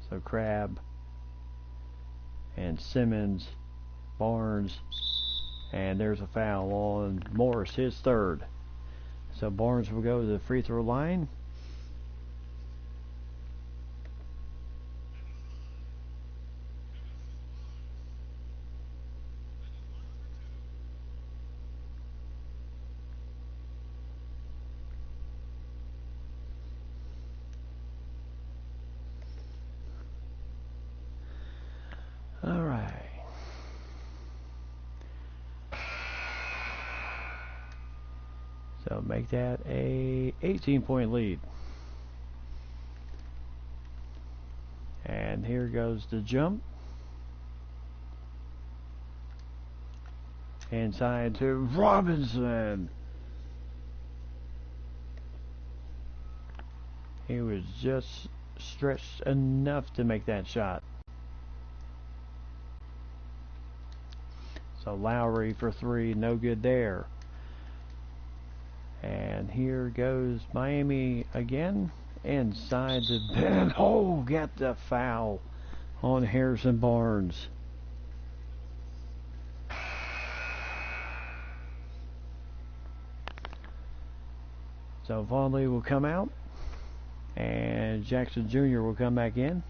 So Crab and Simmons, Barnes, and there's a foul on Morris, his third. So Barnes will go to the free throw line. All right. So make that a 18-point lead. And here goes the jump. Inside to Robinson. He was just stretched enough to make that shot. So Lowry for three, no good there. And here goes Miami again. Inside to Ben. Oh, got the foul on Harrison Barnes. So Vonley will come out. And Jackson Jr. will come back in.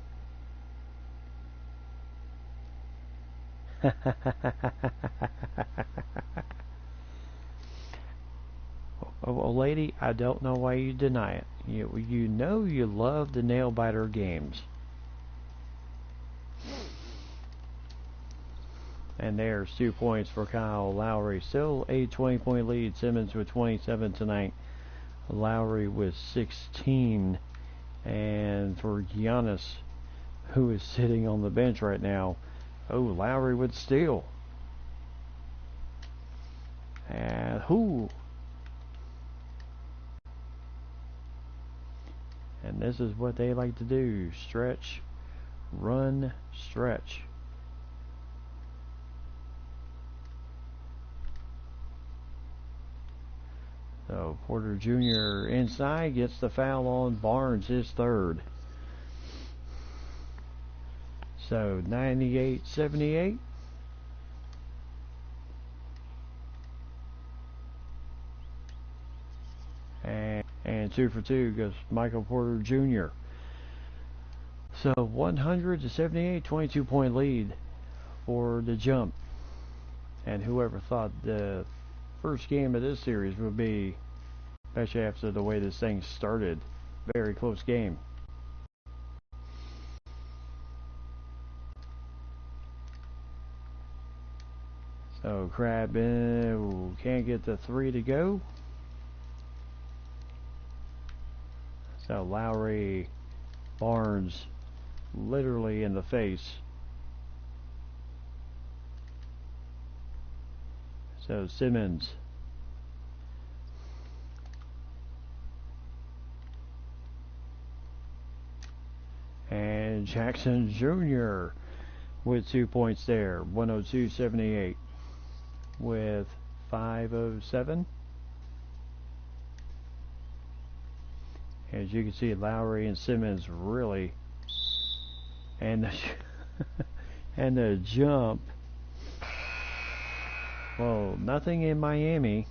Oh, lady, I don't know why you deny it. You know you love the nail biter games. And there's 2 points for Kyle Lowry. Still a 20-point lead. Simmons with 27 tonight. Lowry with 16. And for Giannis, who is sitting on the bench right now, oh, Lowry with steal. And who? And this is what they like to do. Stretch, run, stretch. So Porter Jr. inside gets the foul on Barnes, his third. So 98-78. And 2 for 2 goes Michael Porter Jr. So 100-78, 22-point lead for the jump. And whoever thought the first game of this series would be, especially after the way this thing started, very close game. So Crab can't get the three to go. So Lowry, Barnes, literally in the face. So Simmons. And Jackson Jr. with 2 points there. 102-78 with 5:07. As you can see, Lowry and Simmons really, and and the jump. Well, nothing in Miami.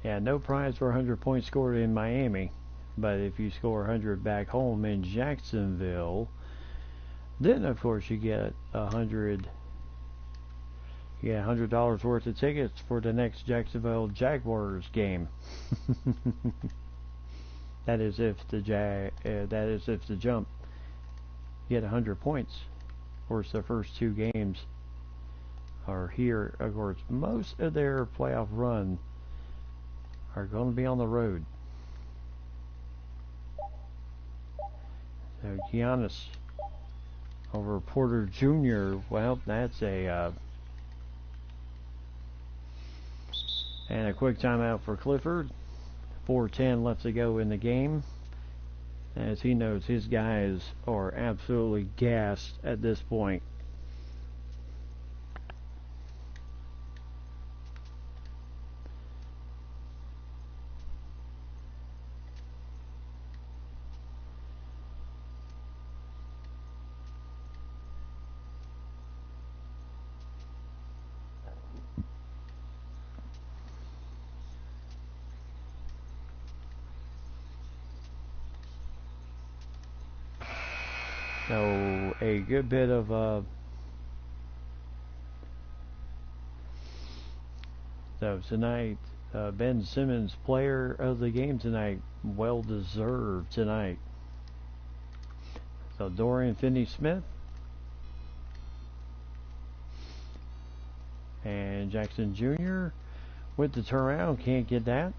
Yeah, no prize for 100 points scored in Miami, but if you score 100 back home in Jacksonville, then of course you get $100 worth of tickets for the next Jacksonville Jaguars game. That is if the jump get 100 points. Of course, the first 2 games are here. Of course, most of their playoff run are going to be on the road. So Giannis over Porter Jr. Well, that's a and a quick timeout for Clifford. 4:10 left to go in the game, as he knows his guys are absolutely gassed at this point. So a good bit of so tonight, Ben Simmons, player of the game tonight, well deserved tonight. So Dorian Finney-Smith and Jackson Jr. with the turnaround, can't get that.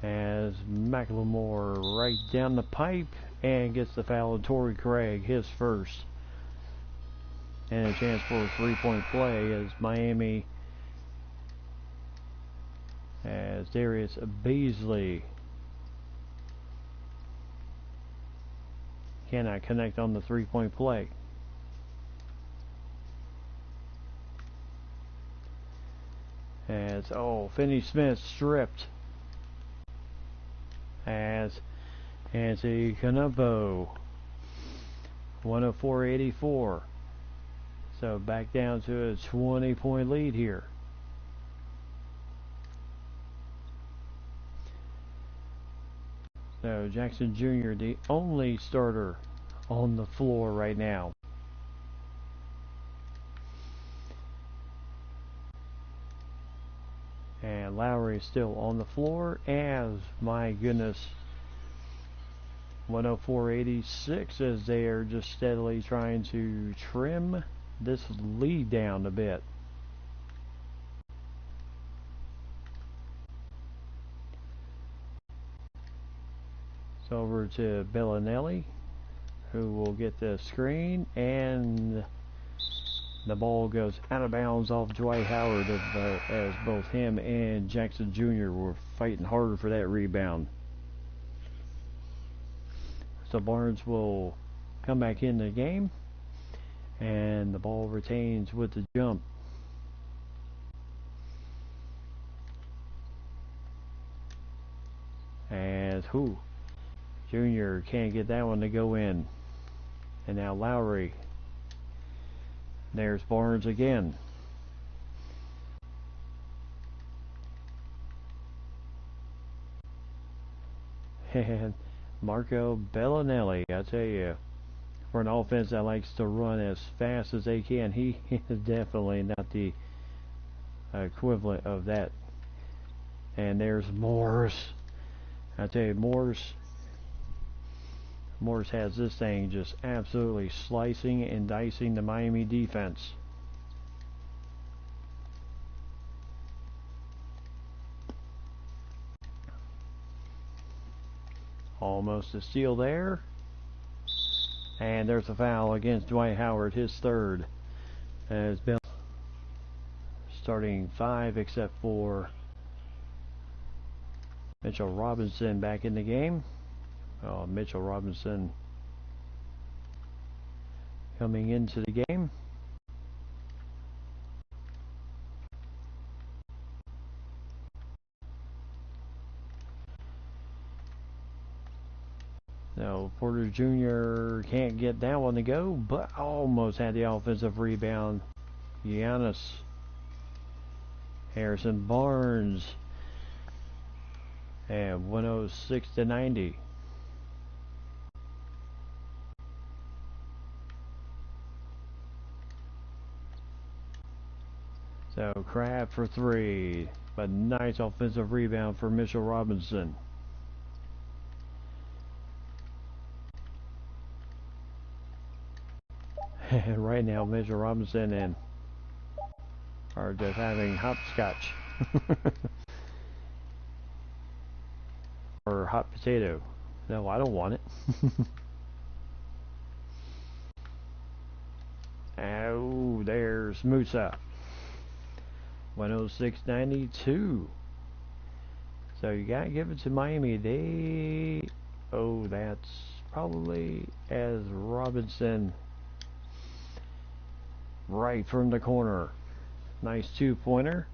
As McLemore right down the pipe and gets the foul of Torrey Craig, his first. And a chance for a three-point play as Miami, as Darius Beasley cannot connect on the three-point play. As, Finney-Smith stripped. As Anthony Canumpo, 104-84. So back down to a 20-point lead here. So Jackson Jr., the only starter on the floor right now. And Lowry is still on the floor as, my goodness, 104-86 as they are just steadily trying to trim this lead down a bit. So over to Bellinelli, who will get the screen, and the ball goes out of bounds off Dwight Howard as both him and Jackson Jr. were fighting harder for that rebound. So Barnes will come back in the game, and the ball retains with the jump. As Jr. can't get that one to go in. And now Lowry. There's Barnes again. And Marco Bellinelli, I tell you, for an offense that likes to run as fast as they can, he is definitely not the equivalent of that. And there's Morris. I tell you, Morris has this thing just absolutely slicing and dicing the Miami defense. Almost a steal there. And there's a foul against Dwight Howard, his third. As Bill starting 5 except for Mitchell Robinson back in the game. Mitchell Robinson coming into the game. No, Porter Jr. can't get that one to go, but almost had the offensive rebound. Giannis. Harrison Barnes. And 106-90. So Crab for 3, but nice offensive rebound for Mitchell Robinson. Right now, Mitchell Robinson and are just having hopscotch. Or hot potato. No, I don't want it. Oh, there's Musa. 106-92. So you gotta give it to Miami. That's probably as Robinson right from the corner. Nice 2-pointer.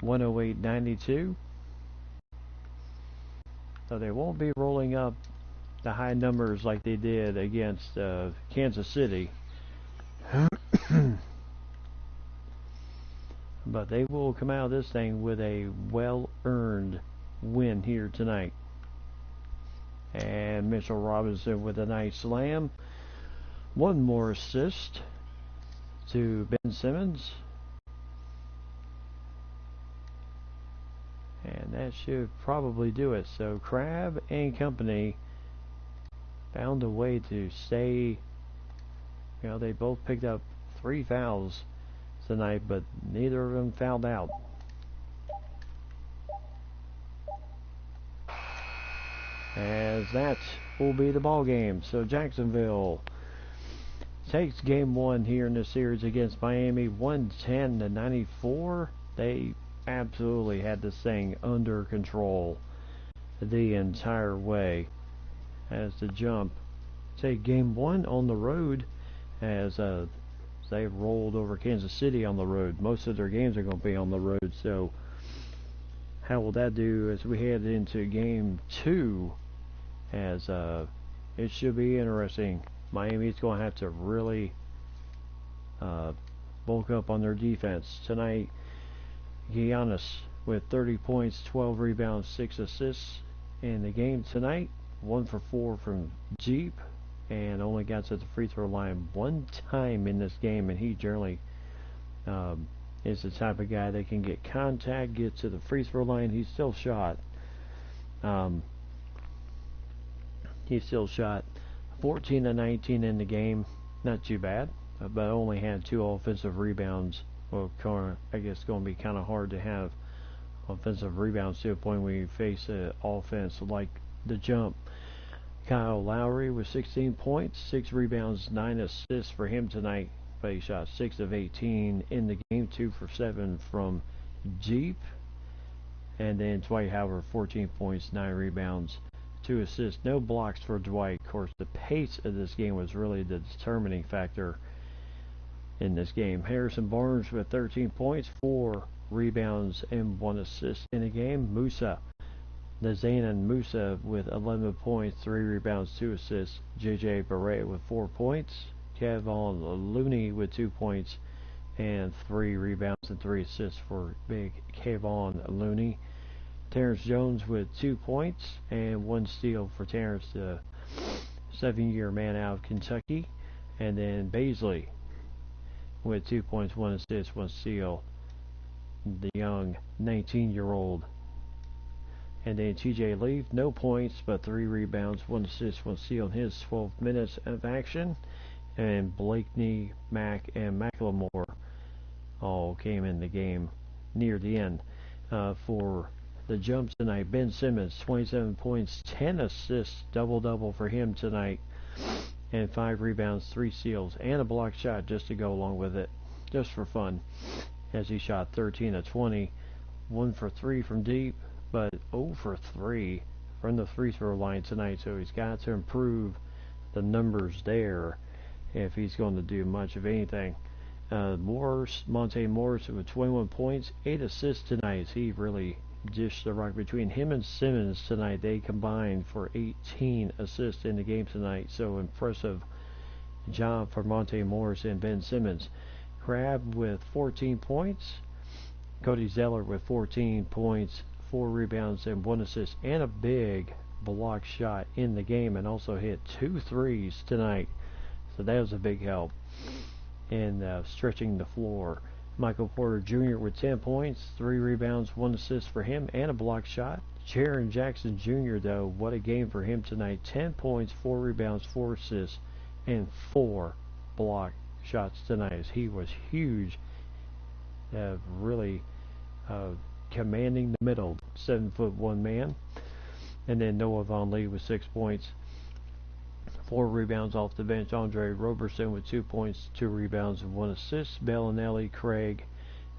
108-92. So they won't be rolling up the high numbers like they did against Kansas City. But they will come out of this thing with a well-earned win here tonight. And Mitchell Robinson with a nice slam. One more assist to Ben Simmons. And that should probably do it. So Crab and company found a way to stay. You know, they both picked up 3 fouls tonight, but neither of them fouled out. As that will be the ball game. So Jacksonville takes game 1 here in the series against Miami, 110-94. They absolutely had this thing under control the entire way. As the Jump take game 1 on the road, as they rolled over Kansas City on the road. Most of their games are going to be on the road, so how will that do as we head into game 2? As it should be interesting. Miami's going to have to really bulk up on their defense tonight. Giannis with 30 points, 12 rebounds, 6 assists in the game tonight. 1 for 4 from Jeep, and only got to the free throw line 1 time in this game, and he generally is the type of guy that can get contact, get to the free throw line. He still shot 14 of 19 in the game. Not too bad, but only had 2 offensive rebounds. Well, I guess it's going to be kind of hard to have offensive rebounds to a point where you face an offense like the Jump. Kyle Lowry with 16 points, 6 rebounds, 9 assists for him tonight. But he shot 6 of 18 in the game, 2 for 7 from Jeep. And then Dwight Howard, 14 points, 9 rebounds, 2 assists. No blocks for Dwight. Of course, the pace of this game was really the determining factor in this game. Harrison Barnes with 13 points, 4 rebounds, and 1 assist in the game. Nazanin Musa with 11 points, 3 rebounds, 2 assists. JJ Barea with 4 points. Kevon Looney with 2 points and 3 rebounds and 3 assists for big Kevon Looney. Terrence Jones with 2 points and 1 steal for Terrence, the 7-year man out of Kentucky. And then Baisley with 2 points, 1 assist, 1 steal, the young 19-year-old. And then TJ Leaf, no points, but 3 rebounds, 1 assist, 1 steal in his 12 minutes of action. And Blakeney, Mack, and McLemore all came in the game near the end. For the Jump tonight, Ben Simmons, 27 points, 10 assists, double-double for him tonight. And 5 rebounds, 3 steals, and a block shot just to go along with it, just for fun, as he shot 13 of 20, 1 for 3 from deep, but 0 for 3 from the free throw line tonight, so he's got to improve the numbers there if he's going to do much of anything. Monte Morris with 21 points, 8 assists tonight. He really dished the rock between him and Simmons tonight. They combined for 18 assists in the game tonight, so impressive job for Monte Morris and Ben Simmons. Crab with 14 points, Cody Zeller with 14 points, 4 rebounds, and 1 assist, and a big block shot in the game, and also hit 2 threes tonight. So that was a big help in stretching the floor. Michael Porter Jr. with 10 points, 3 rebounds, 1 assist for him, and a block shot. Jaren Jackson Jr., though, what a game for him tonight. 10 points, 4 rebounds, 4 assists, and 4 block shots tonight, as he was huge, really commanding the middle, 7'1" man. And then Noah Vonleh with 6 points, 4 rebounds off the bench. Andre Roberson with 2 points, 2 rebounds, and 1 assist. Bellinelli, Craig,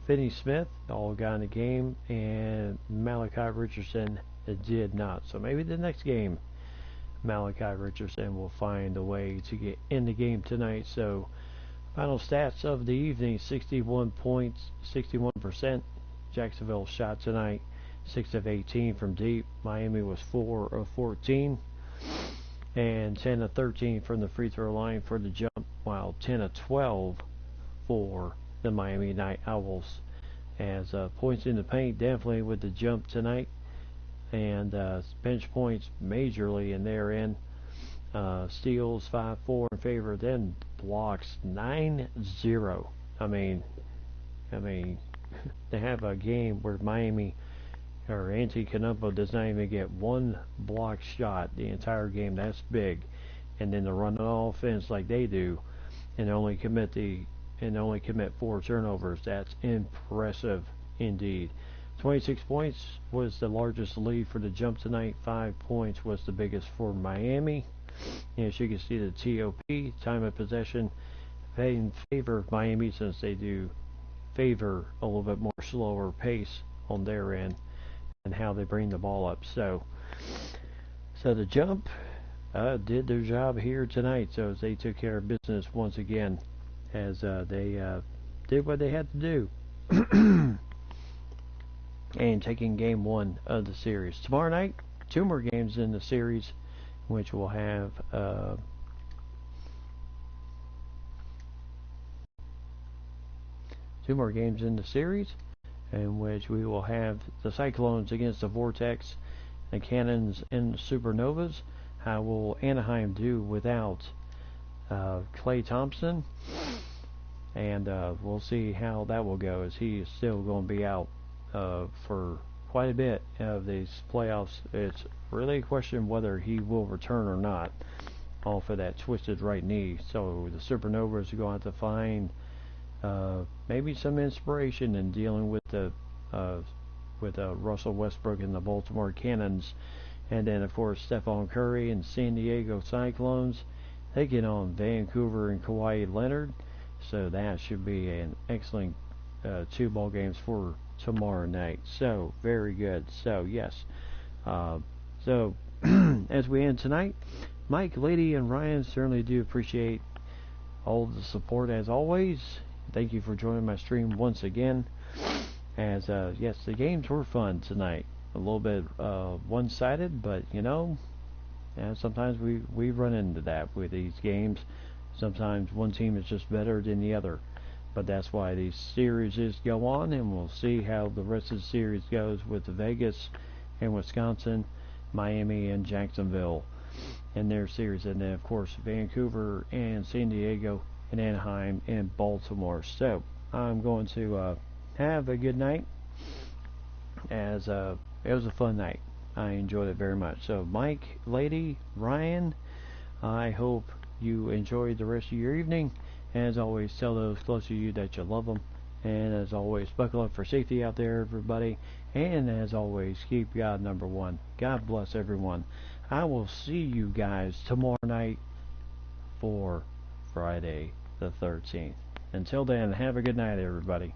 Finney Smith all got in the game, and Malachi Richardson did not. So maybe the next game, Malachi Richardson will find a way to get in the game tonight. So final stats of the evening: 61 points, 61%. Jacksonville shot tonight, 6 of 18 from deep. Miami was 4 of 14. And 10 of 13 from the free throw line for the Jump, while 10 of 12 for the Miami Night Owls. As points in the paint, definitely with the Jump tonight. and bench points majorly in their end. Steals 5-4 in favor, then blocks 9-0. I mean, they have a game where Miami or Antetokounmpo does not even get one block shot the entire game. That's big. And then to run an offense like they do, and only commit 4 turnovers. That's impressive indeed. 26 points was the largest lead for the Jump tonight. 5 points was the biggest for Miami. And as you can see, the TOP, time of possession, in favor of Miami, since they do favor a little bit more slower pace on their end and how they bring the ball up. So the Jump did their job here tonight. So they took care of business once again, as they did what they had to do. And taking game 1 of the series. Tomorrow night, 2 more games in the series, which will have 2 more games in the series, in which we will have the Cyclones against the Vortex, the Cannons and the Supernovas. How will Anaheim do without Klay Thompson? And we'll see how that will go, as he is still going to be out for quite a bit of these playoffs. It's really a question whether he will return or not off of that twisted right knee. So the Supernovas are going to have to find maybe some inspiration in dealing with the Russell Westbrook and the Baltimore Cannons. And then, of course, Stephon Curry and San Diego Cyclones taking on Vancouver and Kawhi Leonard. So that should be an excellent 2 ball games for tomorrow night. So very good. So yes. So as we end tonight, Mike, Lady, and Ryan certainly do appreciate all of the support as always. Thank you for joining my stream once again. As yes, the games were fun tonight. A little bit one-sided, but sometimes we run into that with these games. Sometimes one team is just better than the other. But that's why these series go on, and we'll see how the rest of the series goes with Vegas and Wisconsin, Miami and Jacksonville in their series. And then, of course, Vancouver and San Diego and Anaheim and Baltimore. So I'm going to have a good night, as it was a fun night. I enjoyed it very much. So Mike, Lady, Ryan, I hope you enjoyed the rest of your evening. As always, tell those close to you that you love them. And as always, buckle up for safety out there, everybody. And as always, keep God number one. God bless everyone. I will see you guys tomorrow night for Friday the 13th. Until then, have a good night, everybody.